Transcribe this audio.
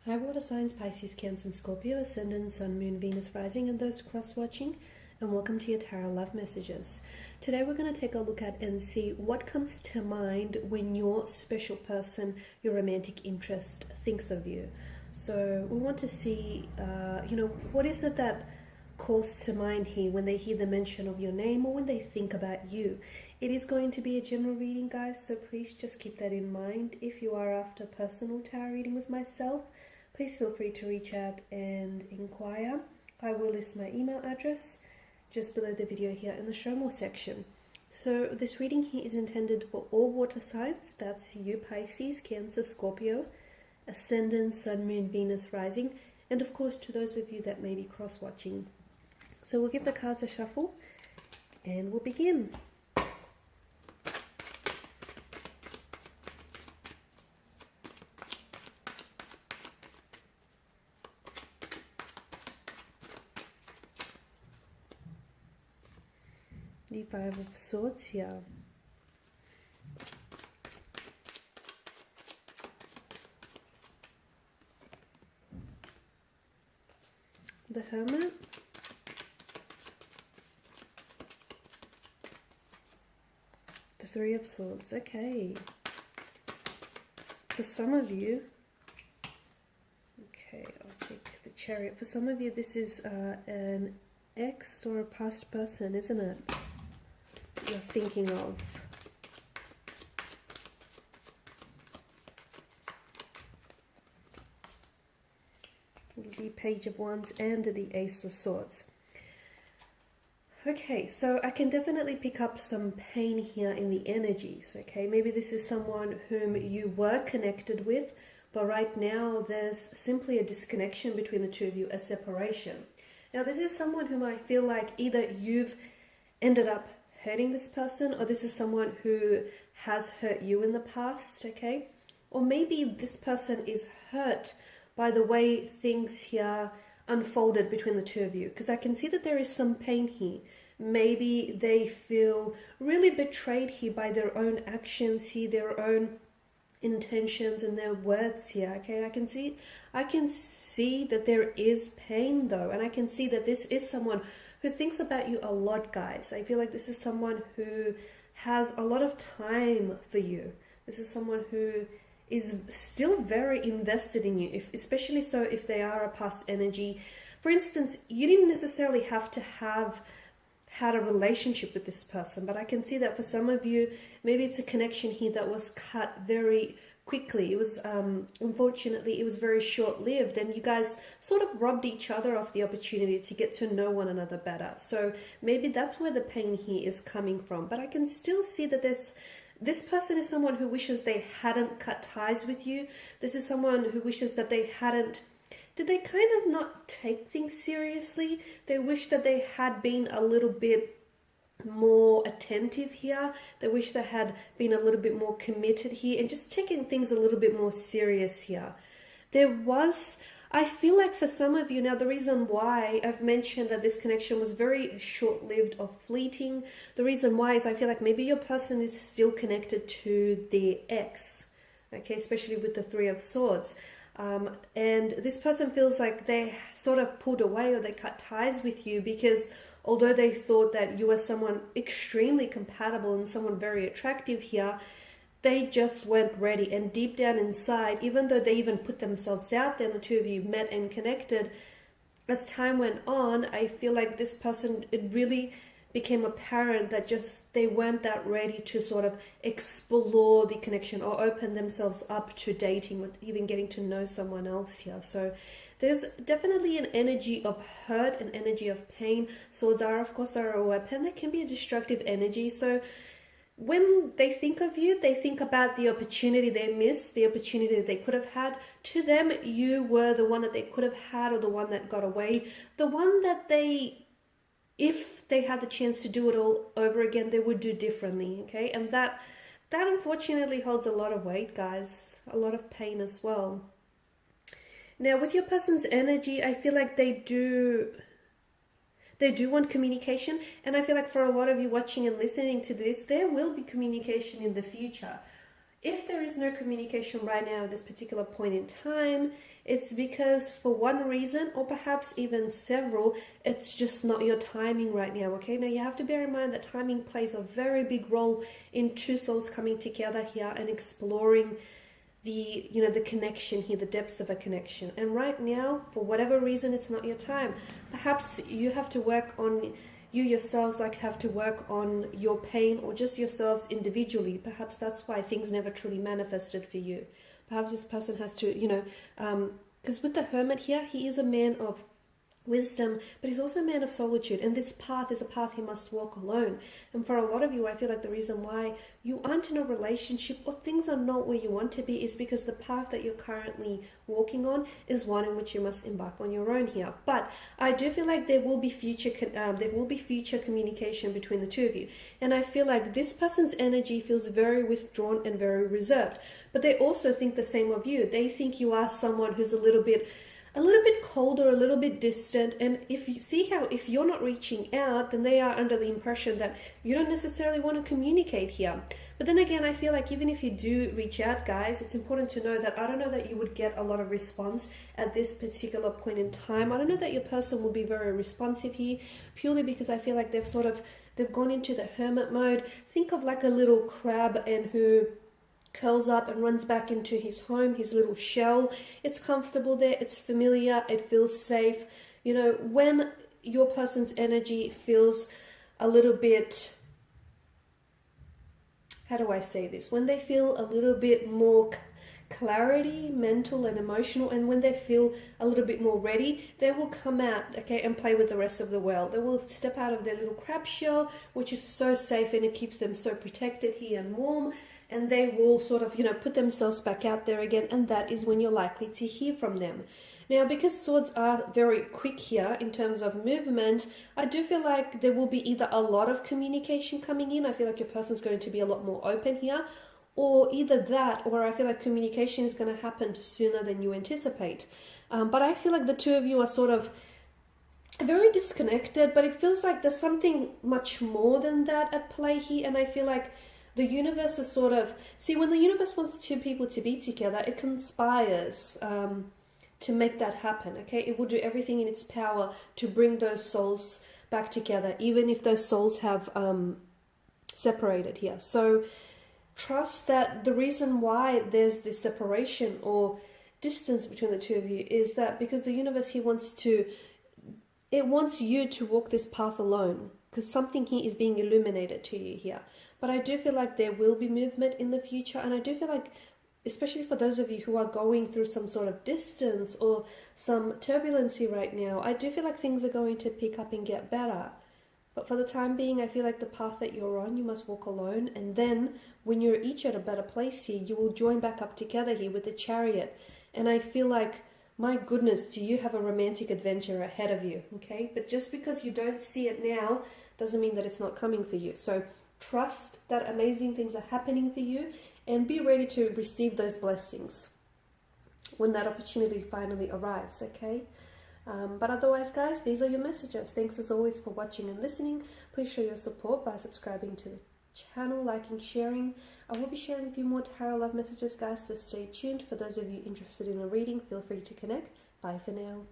Hi water signs, Pisces, Cancer and Scorpio, Ascendant, Sun, Moon, Venus, Rising, and those cross-watching, and welcome to your Tarot Love Messages. Today we're going to take a look at and see what comes to mind when your special person, your romantic interest, thinks of you. So we want to see, what is it that calls to mind here when they hear the mention of your name or when they think about you. It is going to be a general reading, guys, so please just keep that in mind. If you are after personal tarot reading with myself, please feel free to reach out and inquire. I will list my email address just below the video here in the show more section. So this reading here is intended for all water signs. That's you, Pisces, Cancer, Scorpio, Ascendant, Sun, Moon, Venus, Rising, and of course to those of you that may be cross-watching. So we'll give the cards a shuffle and we'll begin. The Five of Swords here. The Hermit. The Three of Swords. Okay. For some of you, okay, I'll take the Chariot. For some of you, this is an ex or a past person, isn't it? You're thinking of. The Page of Wands and the Ace of Swords. Okay, so I can definitely pick up some pain here in the energies, okay? Maybe this is someone whom you were connected with, but right now there's simply a disconnection between the two of you, a separation. Now this is someone whom I feel like either you've ended up hurting this person, or this is someone who has hurt you in the past, okay? Or maybe this person is hurt by the way things here unfolded between the two of you, because I can see that there is some pain here. Maybe they feel really betrayed here by their own actions here, their own intentions and their words here, okay? I can see that there is pain though, and I can see that this is someone who thinks about you a lot, guys. I feel like this is someone who has a lot of time for you. This is someone who is still very invested in you, especially so if they are a past energy. For instance, you didn't necessarily have to have had a relationship with this person, but I can see that for some of you, maybe it's a connection here that was cut very quickly. It was unfortunately it was very short-lived, and you guys sort of robbed each other of the opportunity to get to know one another better. So maybe that's where the pain here is coming from. But I can still see that this person is someone who wishes they hadn't cut ties with you. This is someone who wishes that they hadn't, did they kind of not take things seriously? They wish that they had been a little bit more attentive here. They wish they had been a little bit more committed here and just taking things a little bit more serious here. I feel like for some of you now, the reason why I've mentioned that this connection was very short-lived or fleeting, the reason why is I feel like maybe your person is still connected to their ex, okay, especially with the Three of Swords. And this person feels like they sort of pulled away or they cut ties with you because although they thought that you were someone extremely compatible and someone very attractive here, they just weren't ready. And deep down inside, even though they even put themselves out there and the two of you met and connected, as time went on, I feel like this person, it really became apparent that just they weren't that ready to sort of explore the connection or open themselves up to dating or even getting to know someone else here. So there's definitely an energy of hurt, an energy of pain. Swords are, of course, are a weapon. That can be a destructive energy. So when they think of you, they think about the opportunity they missed, the opportunity that they could have had. To them, you were the one that they could have had or the one that got away. The one that if they had the chance to do it all over again, they would do differently, okay? And that unfortunately holds a lot of weight, guys. A lot of pain as well. Now, with your person's energy, I feel like they do want communication, and I feel like for a lot of you watching and listening to this, there will be communication in the future. If there is no communication right now at this particular point in time, it's because for one reason, or perhaps even several, it's just not your timing right now, okay? Now you have to bear in mind that timing plays a very big role in two souls coming together here and exploring the, you know, the connection here, the depths of a connection. And right now, for whatever reason, it's not your time. Perhaps you have to work on, you yourselves like have to work on your pain, or just yourselves individually. Perhaps that's why things never truly manifested for you. Perhaps this person has to, you know, because with the Hermit here, he is a man of wisdom, but he's also a man of solitude, and this path is a path he must walk alone. And for a lot of you, I feel like the reason why you aren't in a relationship or things are not where you want to be is because the path that you're currently walking on is one in which you must embark on your own here. But I do feel like there will be future communication between the two of you, and I feel like this person's energy feels very withdrawn and very reserved, but they also think the same of you. They think you are someone who's a little bit colder, a little bit distant. And if you see how, if you're not reaching out, then they are under the impression that you don't necessarily want to communicate here. But then again, I feel like even if you do reach out, guys, it's important to know that I don't know that you would get a lot of response at this particular point in time. I don't know that your person will be very responsive here, purely because I feel like they've gone into the hermit mode. Think of like a little crab and who curls up and runs back into his home, his little shell. It's comfortable there, it's familiar, it feels safe. You know, when your person's energy feels a little bit, how do I say this? When they feel a little bit more clarity, mental and emotional, and when they feel a little bit more ready, they will come out, okay, and play with the rest of the world. They will step out of their little crab shell, which is so safe and it keeps them so protected here and warm. And they will sort of, you know, put themselves back out there again, and that is when you're likely to hear from them. Now, because swords are very quick here in terms of movement, I do feel like there will be either a lot of communication coming in. I feel like your person's going to be a lot more open here, or either that, or I feel like communication is going to happen sooner than you anticipate. But I feel like the two of you are sort of very disconnected, but it feels like there's something much more than that at play here, and I feel like the universe is sort of, see, when the universe wants two people to be together, it conspires to make that happen, okay? It will do everything in its power to bring those souls back together, even if those souls have separated here. So trust that the reason why there's this separation or distance between the two of you is that because the universe here wants you to walk this path alone, because something here is being illuminated to you here. But I do feel like there will be movement in the future, and I do feel like, especially for those of you who are going through some sort of distance or some turbulency right now, I do feel like things are going to pick up and get better. But for the time being, I feel like the path that you're on, you must walk alone, and then when you're each at a better place here, you will join back up together here with the Chariot. And I feel like, my goodness, do you have a romantic adventure ahead of you, okay? But just because you don't see it now doesn't mean that it's not coming for you. So trust that amazing things are happening for you, and be ready to receive those blessings when that opportunity finally arrives, okay? But otherwise, guys, these are your messages. Thanks as always for watching and listening. Please show your support by subscribing to the channel, liking, sharing. I will be sharing with you more tarot love messages, guys, so stay tuned. For those of you interested in a reading, feel free to connect. Bye for now.